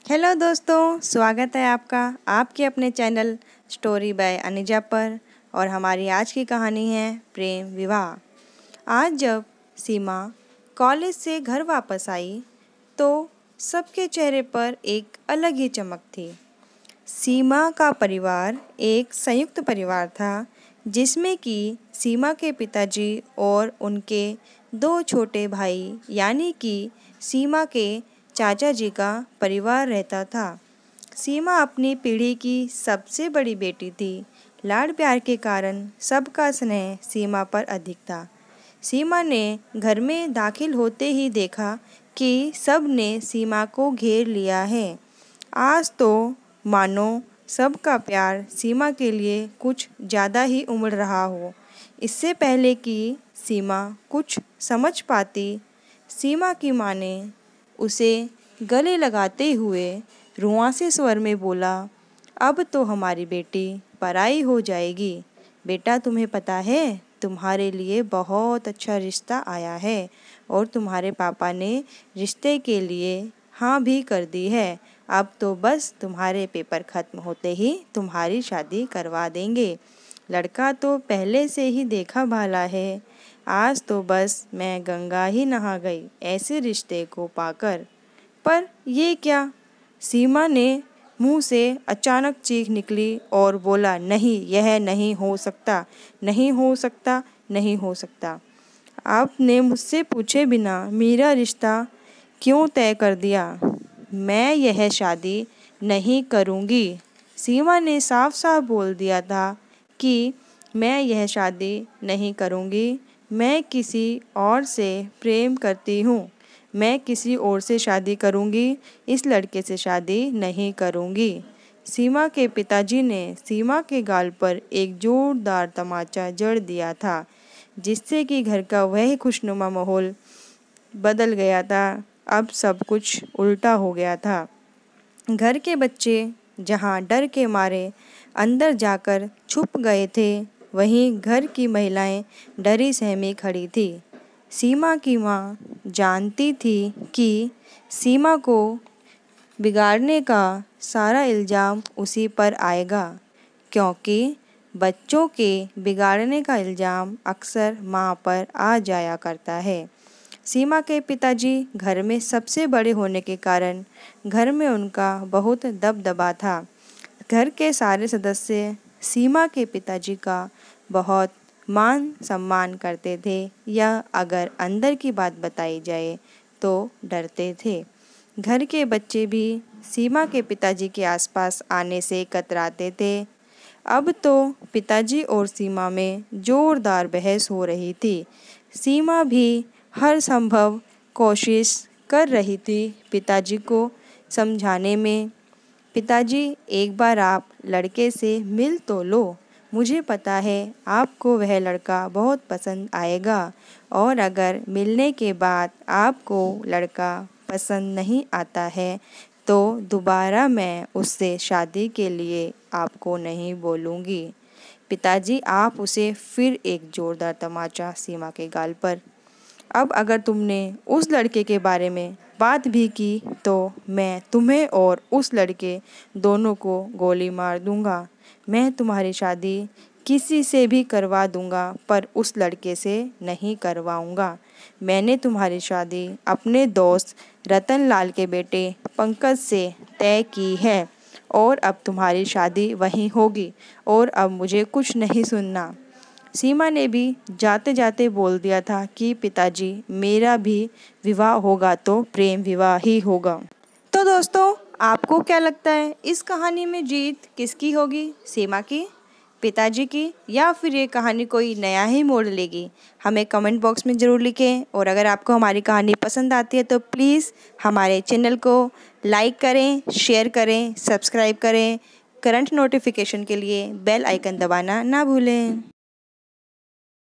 Hello दोस्तों, स्वागत है आपका आपके अपने चैनल स्टोरी बाय अनुजा पर। और हमारी आज की कहानी है प्रेम विवाह। आज जब सीमा कॉलेज से घर वापस आई तो सबके चेहरे पर एक अलग ही चमक थी। सीमा का परिवार एक संयुक्त परिवार था जिसमें कि सीमा के पिताजी और उनके दो छोटे भाई यानी कि सीमा के चाचा जी का परिवार रहता था। सीमा अपनी पीढ़ी की सबसे बड़ी बेटी थी। लाड़ प्यार के कारण सबका स्नेह सीमा पर अधिक था। सीमा ने घर में दाखिल होते ही देखा कि सब ने सीमा को घेर लिया है। आज तो मानो सबका प्यार सीमा के लिए कुछ ज़्यादा ही उमड़ रहा हो। इससे पहले कि सीमा कुछ समझ पाती, सीमा की माँ ने उसे गले लगाते हुए रुआंसे स्वर में बोला, अब तो हमारी बेटी पराई हो जाएगी। बेटा, तुम्हें पता है तुम्हारे लिए बहुत अच्छा रिश्ता आया है और तुम्हारे पापा ने रिश्ते के लिए हाँ भी कर दी है। अब तो बस तुम्हारे पेपर ख़त्म होते ही तुम्हारी शादी करवा देंगे। लड़का तो पहले से ही देखा भाला है। आज तो बस मैं गंगा ही नहा गई ऐसे रिश्ते को पाकर। पर ये क्या? सीमा ने मुंह से अचानक चीख निकली और बोला, नहीं, यह नहीं हो सकता, नहीं हो सकता, नहीं हो सकता। आपने मुझसे पूछे बिना मेरा रिश्ता क्यों तय कर दिया? मैं यह शादी नहीं करूँगी। सीमा ने साफ साफ बोल दिया था कि मैं यह शादी नहीं करूँगी। मैं किसी और से प्रेम करती हूँ। मैं किसी और से शादी करूँगी, इस लड़के से शादी नहीं करूँगी। सीमा के पिताजी ने सीमा के गाल पर एक जोरदार तमाचा जड़ दिया था, जिससे कि घर का वह खुशनुमा माहौल बदल गया था। अब सब कुछ उल्टा हो गया था। घर के बच्चे जहाँ डर के मारे अंदर जाकर छुप गए थे, वहीं घर की महिलाएं डरी सहमी खड़ी थी। सीमा की माँ जानती थी कि सीमा को बिगाड़ने का सारा इल्ज़ाम उसी पर आएगा, क्योंकि बच्चों के बिगाड़ने का इल्ज़ाम अक्सर माँ पर आ जाया करता है। सीमा के पिताजी घर में सबसे बड़े होने के कारण घर में उनका बहुत दबदबा था। घर के सारे सदस्य सीमा के पिताजी का बहुत मान सम्मान करते थे या अगर अंदर की बात बताई जाए तो डरते थे। घर के बच्चे भी सीमा के पिताजी के आसपास आने से कतराते थे। अब तो पिताजी और सीमा में जोरदार बहस हो रही थी। सीमा भी हर संभव कोशिश कर रही थी पिताजी को समझाने में। पिताजी, एक बार आप लड़के से मिल तो लो। मुझे पता है आपको वह लड़का बहुत पसंद आएगा और अगर मिलने के बाद आपको लड़का पसंद नहीं आता है तो दोबारा मैं उससे शादी के लिए आपको नहीं बोलूँगी। पिताजी, आप उसे फिर एक जोरदार तमाचा सीमा के गाल पर। अब अगर तुमने उस लड़के के बारे में बात भी की तो मैं तुम्हें और उस लड़के दोनों को गोली मार दूंगा। मैं तुम्हारी शादी किसी से भी करवा दूंगा पर उस लड़के से नहीं करवाऊंगा। मैंने तुम्हारी शादी अपने दोस्त रतन लाल के बेटे पंकज से तय की है और अब तुम्हारी शादी वहीं होगी और अब मुझे कुछ नहीं सुनना। सीमा ने भी जाते जाते बोल दिया था कि पिताजी, मेरा भी विवाह होगा तो प्रेम विवाह ही होगा। तो दोस्तों, आपको क्या लगता है इस कहानी में जीत किसकी होगी? सीमा की, पिताजी की, या फिर ये कहानी कोई नया ही मोड़ लेगी? हमें कमेंट बॉक्स में ज़रूर लिखें। और अगर आपको हमारी कहानी पसंद आती है तो प्लीज़ हमारे चैनल को लाइक करें, शेयर करें, सब्सक्राइब करें। करंट नोटिफिकेशन के लिए बेल आइकन दबाना ना भूलें।